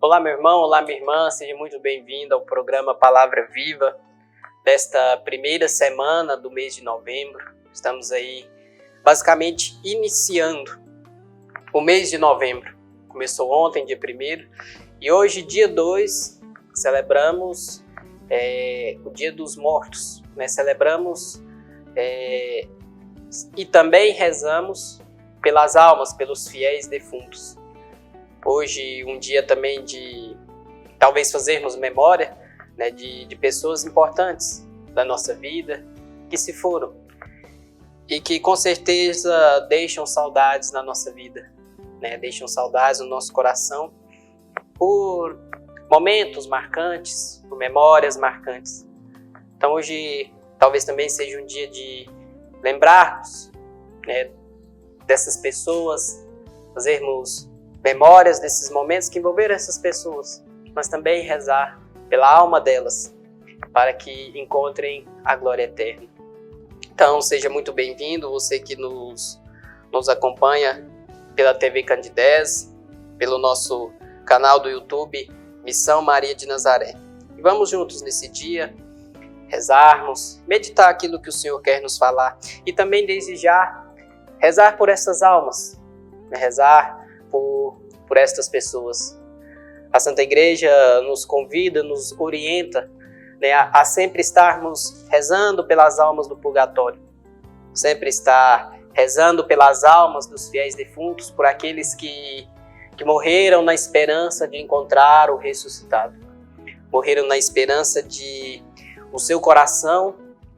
Olá, meu irmão, olá, minha irmã, seja muito bem-vindo ao programa Palavra Viva desta primeira semana do mês de novembro. Estamos aí basicamente iniciando o mês de novembro. Começou ontem, dia 1º, e hoje, dia 2, celebramos o Dia dos Mortos. Celebramos e também rezamos pelas almas, pelos fiéis defuntos. Hoje, um dia também de talvez fazermos memória, de pessoas importantes da nossa vida que se foram e que com certeza deixam saudades na nossa vida, deixam saudades no nosso coração por momentos marcantes, por memórias marcantes. Então hoje talvez também seja um dia de lembrarmos dessas pessoas, fazermos memórias desses momentos que envolveram essas pessoas, mas também rezar pela alma delas, para que encontrem a glória eterna. Então, seja muito bem-vindo, você que nos acompanha pela TV Candidez, pelo nosso canal do YouTube, Missão Maria de Nazaré. E vamos juntos nesse dia rezarmos, meditar aquilo que o Senhor quer nos falar e também desejar rezar por essas almas, rezar por estas pessoas. A Santa Igreja nos convida, nos orienta a sempre estarmos rezando pelas almas do purgatório, sempre estar rezando pelas almas dos fiéis defuntos, por aqueles que morreram na esperança de encontrar o ressuscitado, morreram na esperança de o seu coração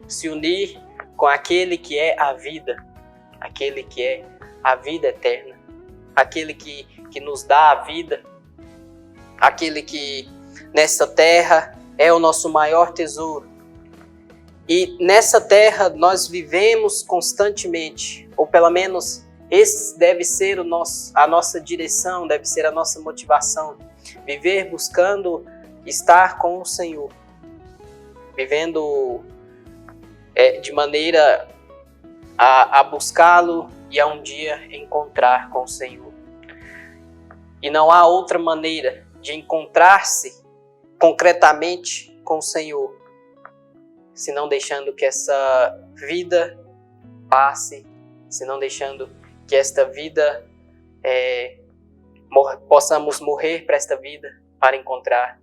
se unir com aquele que é a vida, aquele que é a vida eterna, aquele que nos dá a vida, aquele que nessa terra é o nosso maior tesouro. E nessa terra nós vivemos constantemente, ou pelo menos esse deve ser a nossa direção, deve ser a nossa motivação, viver buscando estar com o Senhor, vivendo de maneira a buscá-lo e a um dia encontrar com o Senhor. E não há outra maneira de encontrar-se concretamente com o Senhor, senão deixando que essa vida passe, senão deixando que esta vida, possamos morrer para esta vida, para encontrar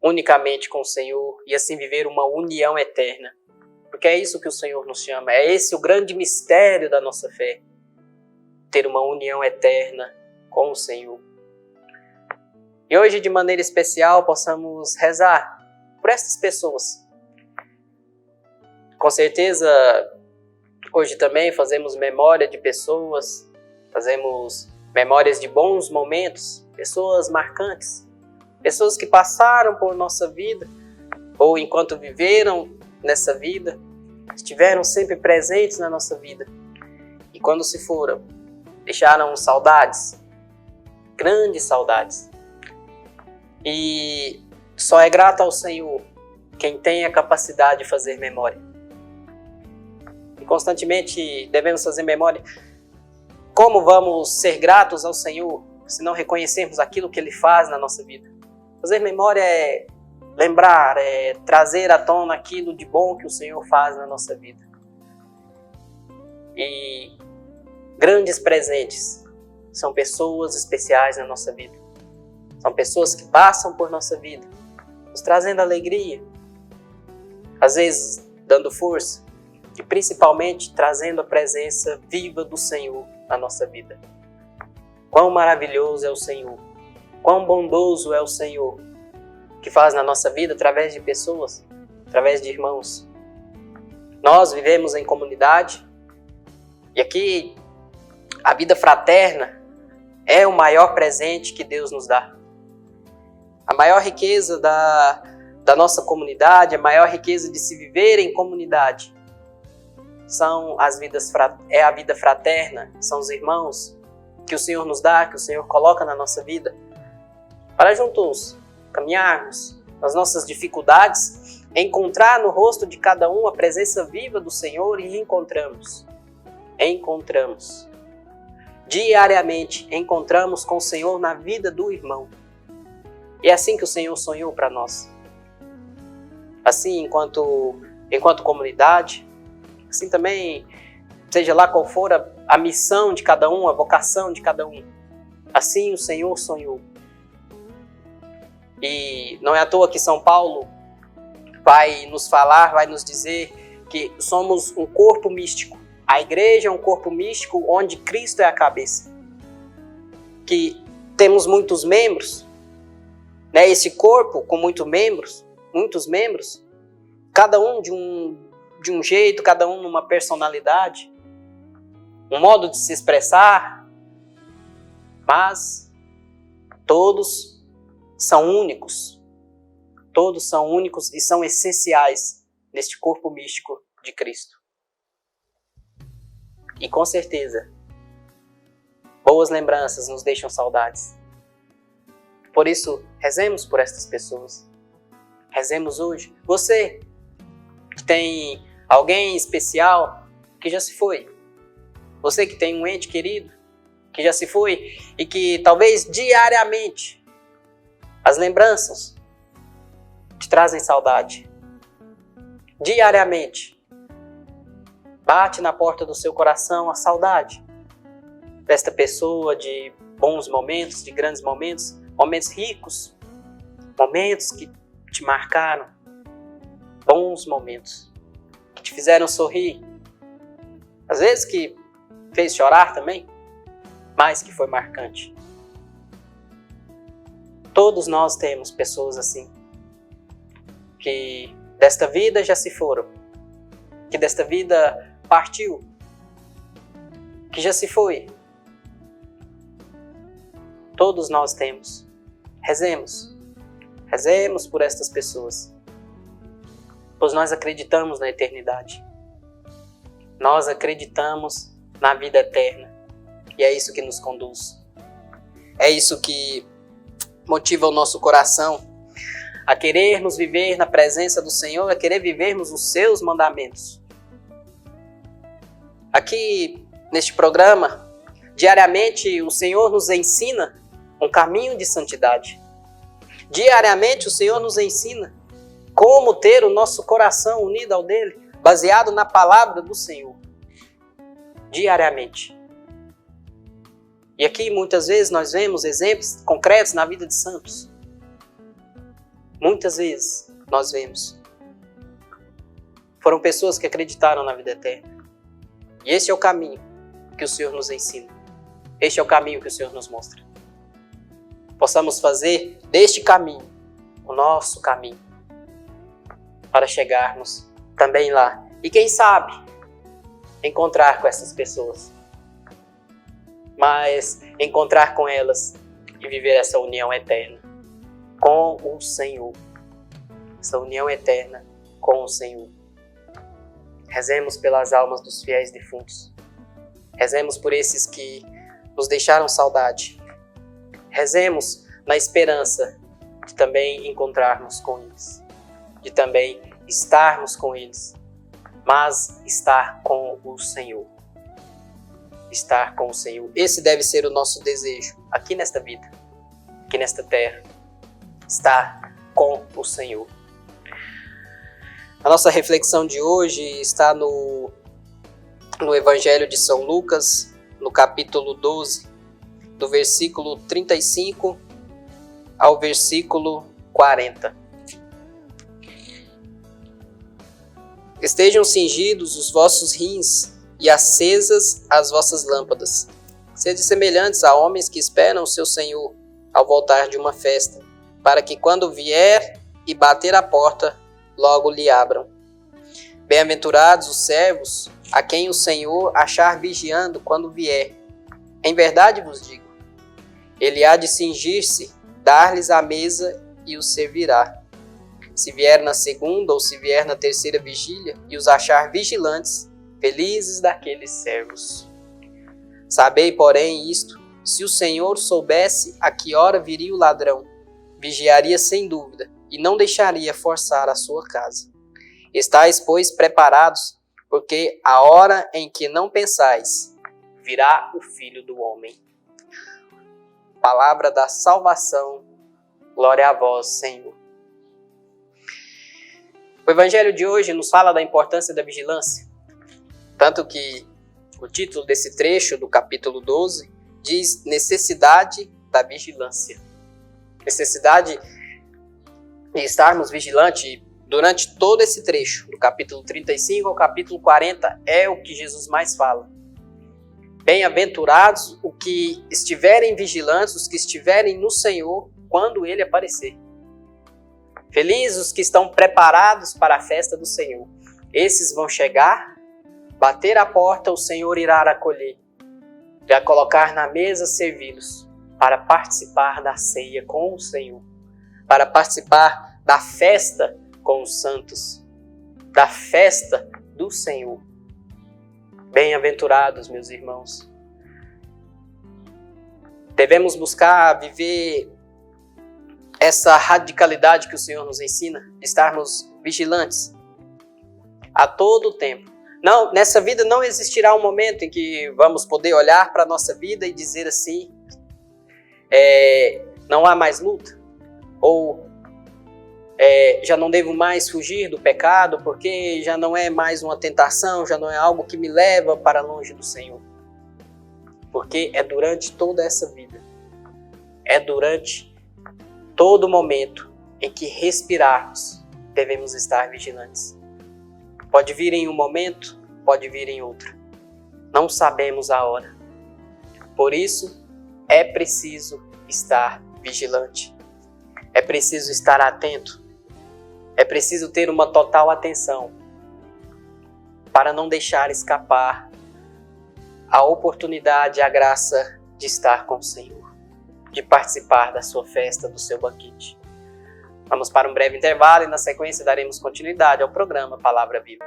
unicamente com o Senhor e assim viver uma união eterna. Porque é isso que o Senhor nos chama, é esse o grande mistério da nossa fé, ter uma união eterna com o Senhor. E hoje, de maneira especial, possamos rezar por essas pessoas. Com certeza, hoje também fazemos memória de pessoas, fazemos memórias de bons momentos, pessoas marcantes, pessoas que passaram por nossa vida, ou enquanto viveram nessa vida, estiveram sempre presentes na nossa vida. E quando se foram, deixaram saudades, grandes saudades. E só é grato ao Senhor quem tem a capacidade de fazer memória. E constantemente devemos fazer memória. Como vamos ser gratos ao Senhor se não reconhecermos aquilo que Ele faz na nossa vida? Fazer memória é lembrar, é trazer à tona aquilo de bom que o Senhor faz na nossa vida. E grandes presentes são pessoas especiais na nossa vida. São pessoas que passam por nossa vida, nos trazendo alegria, às vezes dando força e principalmente trazendo a presença viva do Senhor na nossa vida. Quão maravilhoso é o Senhor, quão bondoso é o Senhor, que faz na nossa vida através de pessoas, através de irmãos. Nós vivemos em comunidade e aqui a vida fraterna é o maior presente que Deus nos dá. A maior riqueza da nossa comunidade, a maior riqueza de se viver em comunidade é a vida fraterna, são os irmãos que o Senhor nos dá, que o Senhor coloca na nossa vida, para juntos caminharmos nas nossas dificuldades, encontrar no rosto de cada um a presença viva do Senhor e encontramos. Diariamente encontramos com o Senhor na vida do irmão. E é assim que o Senhor sonhou para nós. Assim, enquanto comunidade, assim também, seja lá qual for a missão de cada um, a vocação de cada um, assim o Senhor sonhou. E não é à toa que São Paulo vai nos falar, vai nos dizer que somos um corpo místico. A igreja é um corpo místico onde Cristo é a cabeça. Que temos muitos membros, né? Esse corpo com muitos membros, cada um de um jeito, cada um numa personalidade, um modo de se expressar, mas todos são únicos. Todos são únicos e são essenciais neste corpo místico de Cristo. E com certeza, boas lembranças nos deixam saudades. Por isso, rezemos por estas pessoas. Rezemos hoje. Você que tem alguém especial que já se foi. Você que tem um ente querido que já se foi e que talvez diariamente as lembranças te trazem saudade. Diariamente bate na porta do seu coração a saudade desta pessoa, de bons momentos, de grandes momentos, momentos ricos, momentos que te marcaram, bons momentos que te fizeram sorrir, às vezes que fez chorar também, mas que foi marcante. Todos nós temos pessoas assim, que desta vida já se foram, que desta vida partiu, que já se foi. Todos nós temos. Rezemos. Rezemos por estas pessoas. Pois nós acreditamos na eternidade. Nós acreditamos na vida eterna. E é isso que nos conduz. É isso que motiva o nosso coração a querermos viver na presença do Senhor, a querer vivermos os seus mandamentos. Aqui, neste programa, diariamente o Senhor nos ensina um caminho de santidade. Diariamente o Senhor nos ensina como ter o nosso coração unido ao dele, baseado na palavra do Senhor. Diariamente. E aqui muitas vezes nós vemos exemplos concretos na vida de santos. Muitas vezes nós vemos. Foram pessoas que acreditaram na vida eterna. E esse é o caminho que o Senhor nos ensina. Este é o caminho que o Senhor nos mostra. Possamos fazer deste caminho o nosso caminho para chegarmos também lá. E quem sabe encontrar com essas pessoas. Mas encontrar com elas e viver essa união eterna com o Senhor. Essa união eterna com o Senhor. Rezemos pelas almas dos fiéis defuntos. Rezemos por esses que nos deixaram saudade. Rezemos na esperança de também encontrarmos com eles. De também estarmos com eles. Mas estar com o Senhor. Estar com o Senhor. Esse deve ser o nosso desejo aqui nesta vida, aqui nesta terra. Estar com o Senhor. A nossa reflexão de hoje está no Evangelho de São Lucas, no capítulo 12, do versículo 35 ao versículo 40. Estejam cingidos os vossos rins e acesas as vossas lâmpadas. Sede semelhantes a homens que esperam o seu Senhor ao voltar de uma festa, para que quando vier e bater a porta, logo lhe abram. Bem-aventurados os servos, a quem o Senhor achar vigiando quando vier. Em verdade vos digo, ele há de cingir-se, dar-lhes a mesa e os servirá. Se vier na segunda ou se vier na terceira vigília e os achar vigilantes, felizes daqueles servos. Sabei, porém, isto, se o Senhor soubesse a que hora viria o ladrão, vigiaria sem dúvida e não deixaria forçar a sua casa. Estais, pois, preparados, porque a hora em que não pensais, virá o Filho do Homem. Palavra da salvação. Glória a vós, Senhor. O Evangelho de hoje nos fala da importância da vigilância. Tanto que o título desse trecho, do capítulo 12, diz necessidade da vigilância. Necessidade de estarmos vigilantes durante todo esse trecho, do capítulo 35 ao capítulo 40, é o que Jesus mais fala. Bem-aventurados os que estiverem vigilantes, os que estiverem no Senhor quando Ele aparecer. Felizes os que estão preparados para a festa do Senhor. Esses vão chegar, bater a porta, o Senhor irá acolher, já colocar na mesa, servi-los, para participar da ceia com o Senhor, para participar da festa com os santos, da festa do Senhor. Bem-aventurados, meus irmãos. Devemos buscar viver essa radicalidade que o Senhor nos ensina, de estarmos vigilantes a todo o tempo. Não, nessa vida não existirá um momento em que vamos poder olhar para a nossa vida e dizer assim, não há mais luta, ou já não devo mais fugir do pecado, porque já não é mais uma tentação, já não é algo que me leva para longe do Senhor. Porque é durante toda essa vida, é durante todo momento em que respirarmos, devemos estar vigilantes. Pode vir em um momento, pode vir em outro. Não sabemos a hora. Por isso, é preciso estar vigilante. É preciso estar atento. É preciso ter uma total atenção para não deixar escapar a oportunidade, a graça de estar com o Senhor, de participar da sua festa, do seu banquete. Vamos para um breve intervalo e na sequência daremos continuidade ao programa Palavra Viva.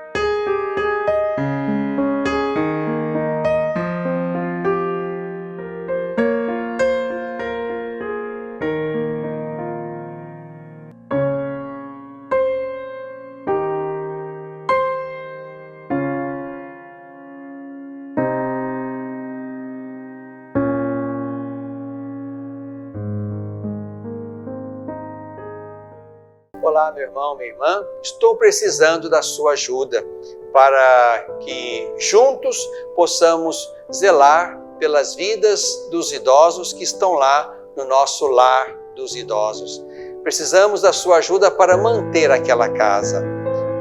Olá, meu irmão, minha irmã, estou precisando da sua ajuda para que juntos possamos zelar pelas vidas dos idosos que estão lá no nosso lar dos idosos. Precisamos da sua ajuda para manter aquela casa.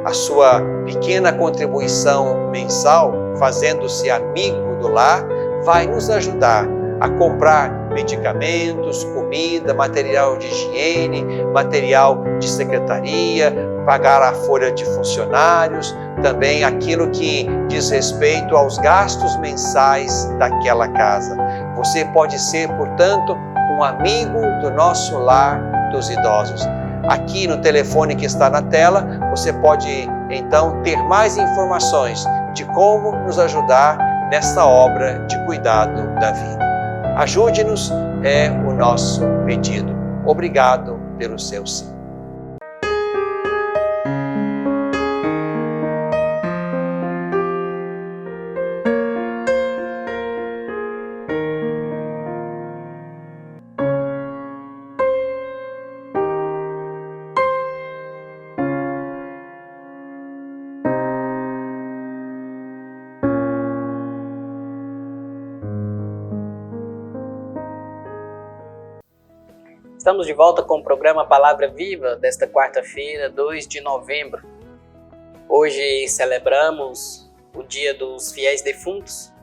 A sua pequena contribuição mensal, fazendo-se amigo do lar, vai nos ajudar a comprar medicamentos, comida, material de higiene, material de secretaria, pagar a folha de funcionários, também aquilo que diz respeito aos gastos mensais daquela casa. Você pode ser, portanto, um amigo do nosso lar dos idosos. Aqui no telefone que está na tela, você pode então ter mais informações de como nos ajudar nessa obra de cuidado da vida. Ajude-nos, é o nosso pedido. Obrigado pelo seu sim. Estamos de volta com o programa Palavra Viva desta quarta-feira, 2 de novembro. Hoje celebramos o Dia dos Fiéis Defuntos.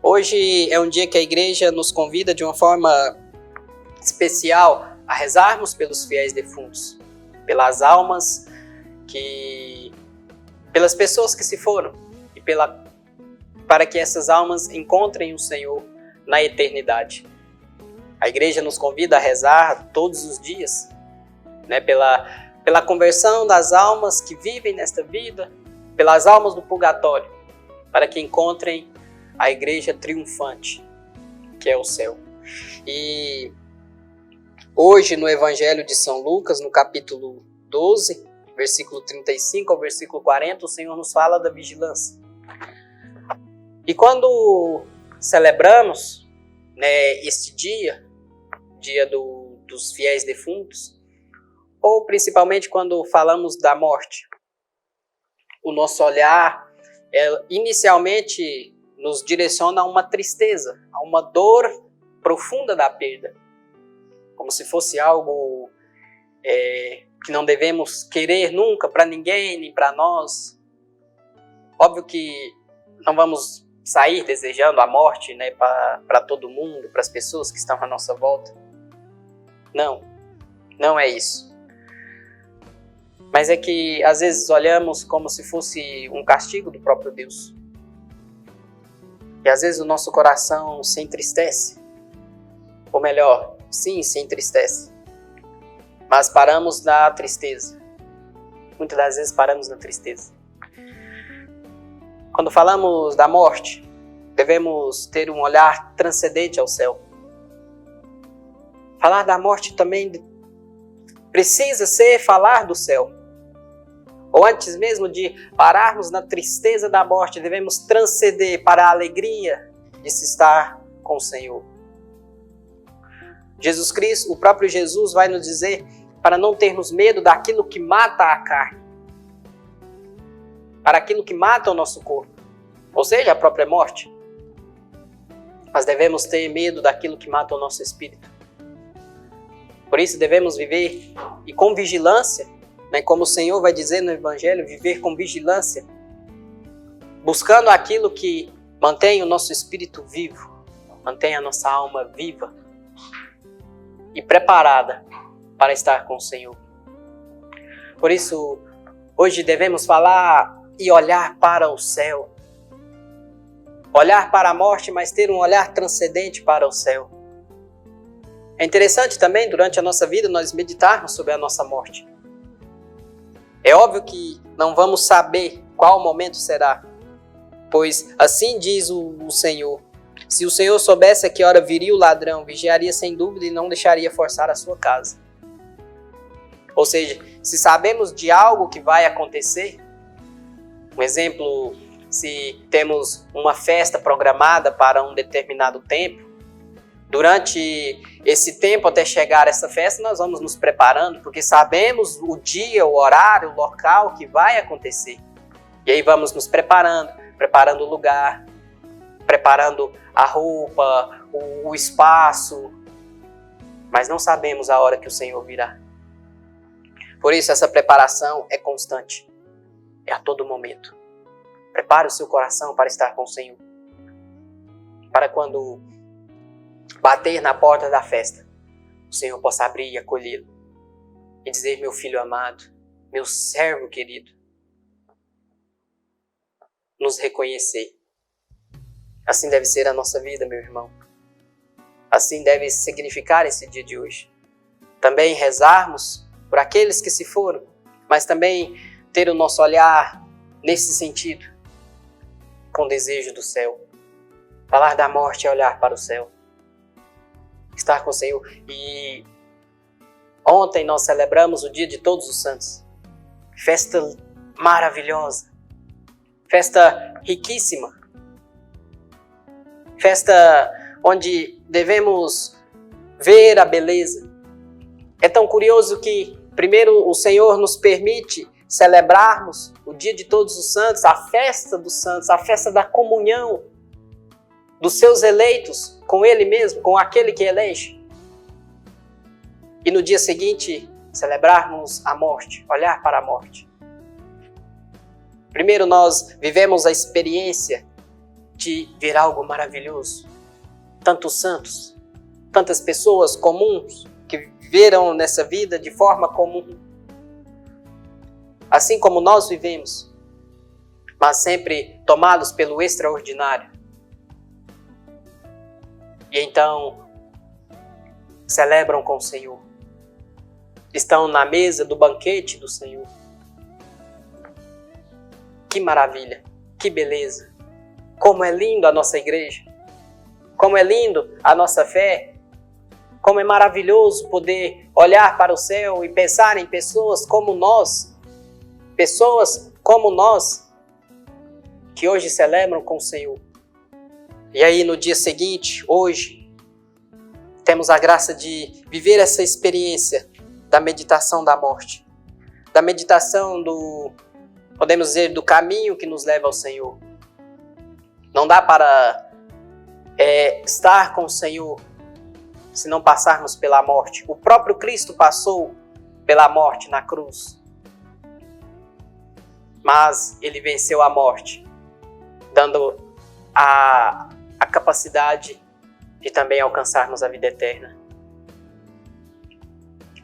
Hoje é um dia que a igreja nos convida de uma forma especial a rezarmos pelos fiéis defuntos, pelas almas pelas pessoas que se foram e para que essas almas encontrem o Senhor na eternidade. A igreja nos convida a rezar todos os dias, né, pela conversão das almas que vivem nesta vida, pelas almas do purgatório, para que encontrem a igreja triunfante, que é o céu. E hoje no Evangelho de São Lucas, no capítulo 12, versículo 35 ao versículo 40, o Senhor nos fala da vigilância. E quando celebramos, né, este dia dos fiéis defuntos, ou principalmente quando falamos da morte. O nosso olhar inicialmente nos direciona a uma tristeza, a uma dor profunda da perda, como se fosse algo que não devemos querer nunca para ninguém, nem para nós. Óbvio que não vamos sair desejando a morte, né, para todo mundo, para as pessoas que estão à nossa volta. Não é isso. Mas é que às vezes olhamos como se fosse um castigo do próprio Deus. E às vezes o nosso coração se entristece. Ou melhor, sim, se entristece. Mas paramos na tristeza. Muitas das vezes paramos na tristeza. Quando falamos da morte, devemos ter um olhar transcendente ao céu. Falar da morte também precisa ser falar do céu. Ou antes mesmo de pararmos na tristeza da morte, devemos transcender para a alegria de se estar com o Senhor. Jesus Cristo, o próprio Jesus vai nos dizer para não termos medo daquilo que mata a carne, para aquilo que mata o nosso corpo, ou seja, a própria morte. Mas devemos ter medo daquilo que mata o nosso espírito. Por isso devemos viver e com vigilância, né, como o Senhor vai dizer no Evangelho, viver com vigilância, buscando aquilo que mantém o nosso espírito vivo, mantém a nossa alma viva e preparada para estar com o Senhor. Por isso, hoje devemos falar e olhar para o céu. Olhar para a morte, mas ter um olhar transcendente para o céu. É interessante também, durante a nossa vida, nós meditarmos sobre a nossa morte. É óbvio que não vamos saber qual momento será, pois assim diz o Senhor. Se o Senhor soubesse a que hora viria o ladrão, vigiaria sem dúvida e não deixaria forçar a sua casa. Ou seja, se sabemos de algo que vai acontecer, um exemplo, se temos uma festa programada para um determinado tempo, durante esse tempo até chegar essa festa, nós vamos nos preparando, porque sabemos o dia, o horário, o local que vai acontecer. E aí vamos nos preparando o lugar, preparando a roupa, o espaço, mas não sabemos a hora que o Senhor virá. Por isso essa preparação é constante, é a todo momento. Prepare o seu coração para estar com o Senhor, para quando bater na porta da festa, o Senhor possa abrir e acolhê-lo e dizer: meu filho amado, meu servo querido, nos reconhecer. Assim deve ser a nossa vida, meu irmão. Assim deve significar esse dia de hoje. Também rezarmos por aqueles que se foram, mas também ter o nosso olhar nesse sentido, com desejo do céu. Falar da morte é olhar para o céu. Estar com o Senhor. E ontem nós celebramos o dia de Todos os Santos. Festa maravilhosa. Festa riquíssima. Festa onde devemos ver a beleza. É tão curioso que primeiro o Senhor nos permite celebrarmos o dia de Todos os Santos, a festa dos santos, a festa da comunhão dos seus eleitos com Ele mesmo, com aquele que elege. E no dia seguinte, celebrarmos a morte, olhar para a morte. Primeiro nós vivemos a experiência de ver algo maravilhoso. Tantos santos, tantas pessoas comuns que viveram nessa vida de forma comum. Assim como nós vivemos, mas sempre tomados pelo extraordinário. E então celebram com o Senhor. Estão na mesa do banquete do Senhor. Que maravilha, que beleza. Como é lindo a nossa igreja. Como é lindo a nossa fé. Como é maravilhoso poder olhar para o céu e pensar em pessoas como nós. Pessoas como nós que hoje celebram com o Senhor. E aí no dia seguinte, hoje, temos a graça de viver essa experiência da meditação da morte, da meditação podemos dizer, do caminho que nos leva ao Senhor. Não dá para estar com o Senhor se não passarmos pela morte. O próprio Cristo passou pela morte na cruz, mas ele venceu a morte, dando a capacidade de também alcançarmos a vida eterna.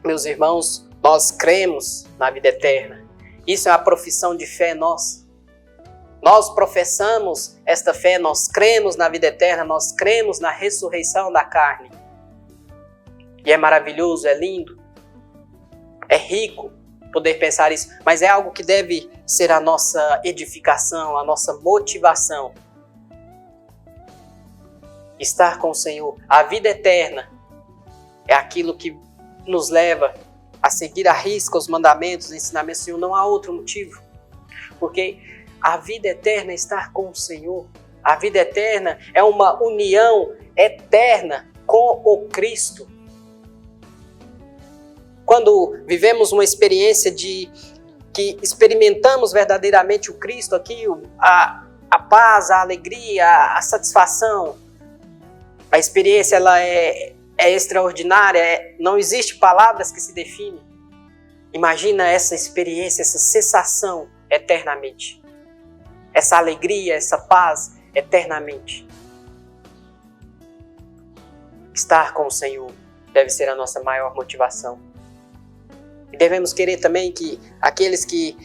Meus irmãos, nós cremos na vida eterna. Isso é uma profissão de fé nossa. Nós professamos esta fé, nós cremos na vida eterna, nós cremos na ressurreição da carne. E é maravilhoso, é lindo, é rico poder pensar isso, mas é algo que deve ser a nossa edificação, a nossa motivação. Estar com o Senhor, a vida eterna, é aquilo que nos leva a seguir à risca os mandamentos, os ensinamentos do Senhor. Não há outro motivo, porque a vida eterna é estar com o Senhor. A vida eterna é uma união eterna com o Cristo. Quando vivemos uma experiência que experimentamos verdadeiramente o Cristo aqui, a paz, a alegria, a satisfação, a experiência ela é extraordinária, não existe palavras que se definem. Imagina essa experiência, essa sensação eternamente. Essa alegria, essa paz eternamente. Estar com o Senhor deve ser a nossa maior motivação. E devemos querer também que aqueles que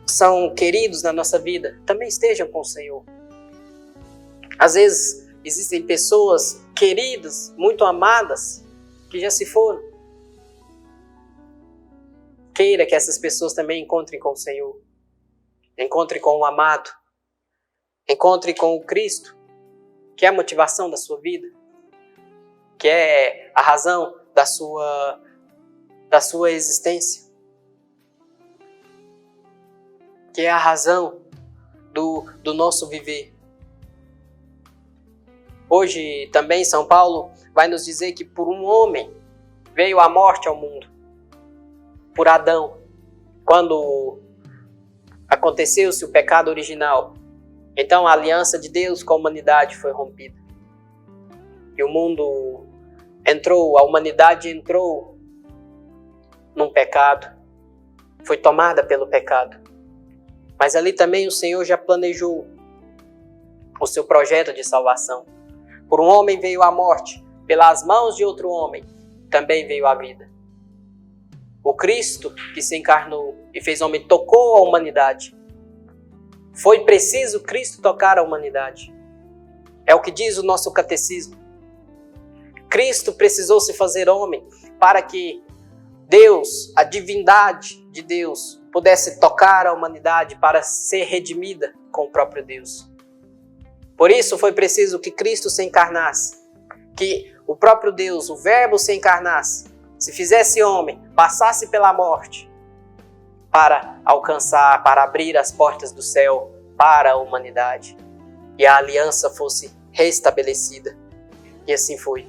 são queridos na nossa vida também estejam com o Senhor. Às vezes existem pessoas queridas, muito amadas, que já se foram. Queira que essas pessoas também encontrem com o Senhor. Encontre com o amado. Encontre com o Cristo, que é a motivação da sua vida, que é a razão da sua existência, que é a razão do nosso viver. Hoje também São Paulo vai nos dizer que por um homem veio a morte ao mundo, por Adão. Quando aconteceu-se o pecado original, então a aliança de Deus com a humanidade foi rompida. E o mundo entrou, a humanidade entrou num pecado, foi tomada pelo pecado. Mas ali também o Senhor já planejou o seu projeto de salvação. Por um homem veio a morte, pelas mãos de outro homem também veio a vida. O Cristo que se encarnou e fez homem tocou a humanidade. Foi preciso Cristo tocar a humanidade. É o que diz o nosso catecismo. Cristo precisou se fazer homem para que Deus, a divindade de Deus, pudesse tocar a humanidade para ser redimida com o próprio Deus. Por isso foi preciso que Cristo se encarnasse, que o próprio Deus, o Verbo se encarnasse, se fizesse homem, passasse pela morte, para alcançar, para abrir as portas do céu para a humanidade. E a aliança fosse restabelecida. E assim foi.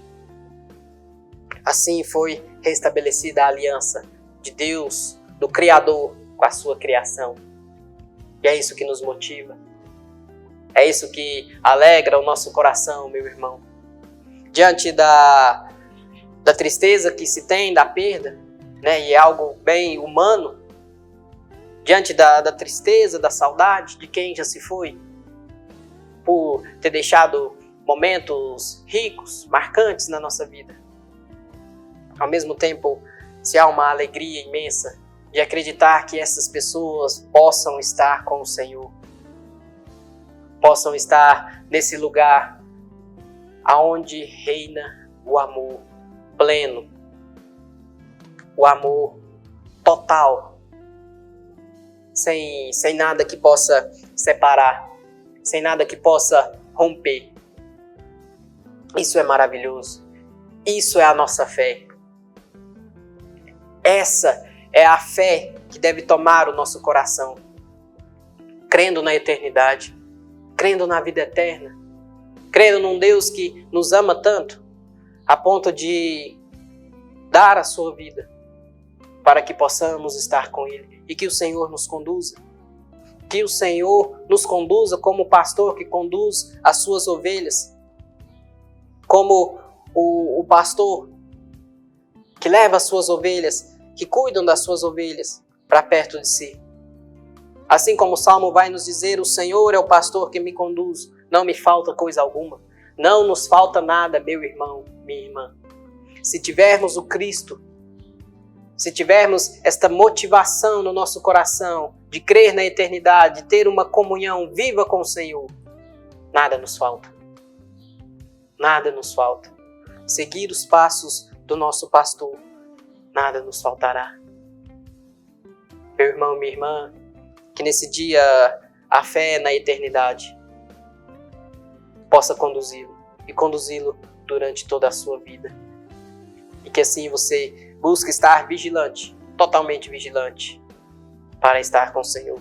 Assim foi restabelecida a aliança de Deus, do Criador, com a sua criação. E é isso que nos motiva. É isso que alegra o nosso coração, meu irmão. Diante da tristeza que se tem, da perda, né, e é algo bem humano, diante da tristeza, da saudade de quem já se foi, por ter deixado momentos ricos, marcantes na nossa vida. Ao mesmo tempo, se há uma alegria imensa de acreditar que essas pessoas possam estar com o Senhor, possam estar nesse lugar aonde reina o amor pleno, o amor total, sem nada que possa separar, sem nada que possa romper. Isso é maravilhoso. Isso é a nossa fé. Essa é a fé que deve tomar o nosso coração, crendo na eternidade, crendo na vida eterna, crendo num Deus que nos ama tanto, a ponto de dar a sua vida para que possamos estar com Ele e que o Senhor nos conduza. Que o Senhor nos conduza como o pastor que conduz as suas ovelhas, como o pastor que leva as suas ovelhas, que cuidam das suas ovelhas para perto de si. Assim como o Salmo vai nos dizer, o Senhor é o pastor que me conduz, não me falta coisa alguma. Não nos falta nada, meu irmão, minha irmã. Se tivermos o Cristo, se tivermos esta motivação no nosso coração de crer na eternidade, de ter uma comunhão viva com o Senhor, nada nos falta. Nada nos falta. Seguir os passos do nosso pastor, nada nos faltará. Meu irmão, minha irmã, que nesse dia a fé na eternidade possa conduzi-lo e conduzi-lo durante toda a sua vida. E que assim você busque estar vigilante, totalmente vigilante, para estar com o Senhor.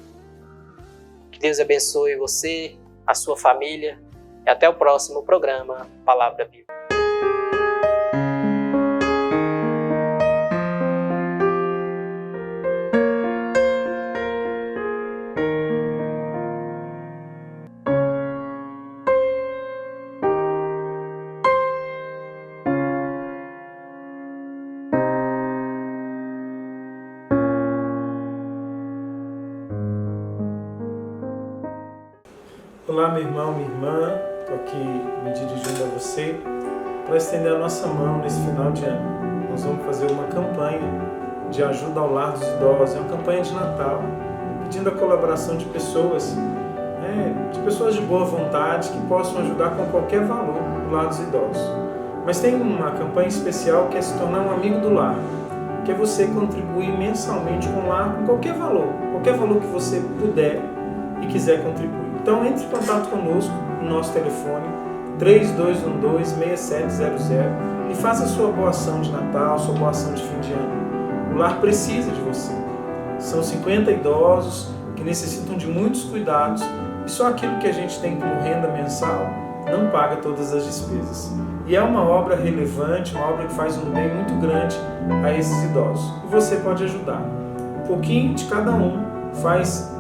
Que Deus abençoe você, a sua família, e até o próximo programa Palavra Viva. Olá, meu irmão, minha irmã, estou aqui me dirigindo a você para estender a nossa mão nesse final de ano. Nós vamos fazer uma campanha de ajuda ao lar dos idosos, é uma campanha de Natal, pedindo a colaboração de pessoas de boa vontade que possam ajudar com qualquer valor no lar dos idosos. Mas tem uma campanha especial que é se tornar um amigo do lar, que é você contribuir mensalmente com o lar com qualquer valor que você puder e quiser contribuir. Então entre em contato conosco no nosso telefone 3212-6700 e faça a sua boa ação de Natal, sua boa ação de fim de ano. O lar precisa de você. São 50 idosos que necessitam de muitos cuidados e só aquilo que a gente tem como renda mensal não paga todas as despesas. E é uma obra relevante, uma obra que faz um bem muito grande a esses idosos. E você pode ajudar. Um pouquinho de cada um faz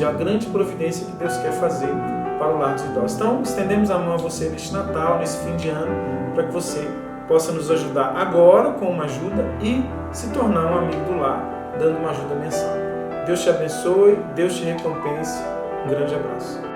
a grande providência que Deus quer fazer para o lar dos idosos. Então, estendemos a mão a você neste Natal, nesse fim de ano, para que você possa nos ajudar agora com uma ajuda e se tornar um amigo do lar, dando uma ajuda mensal. Deus te abençoe, Deus te recompense. Um grande abraço.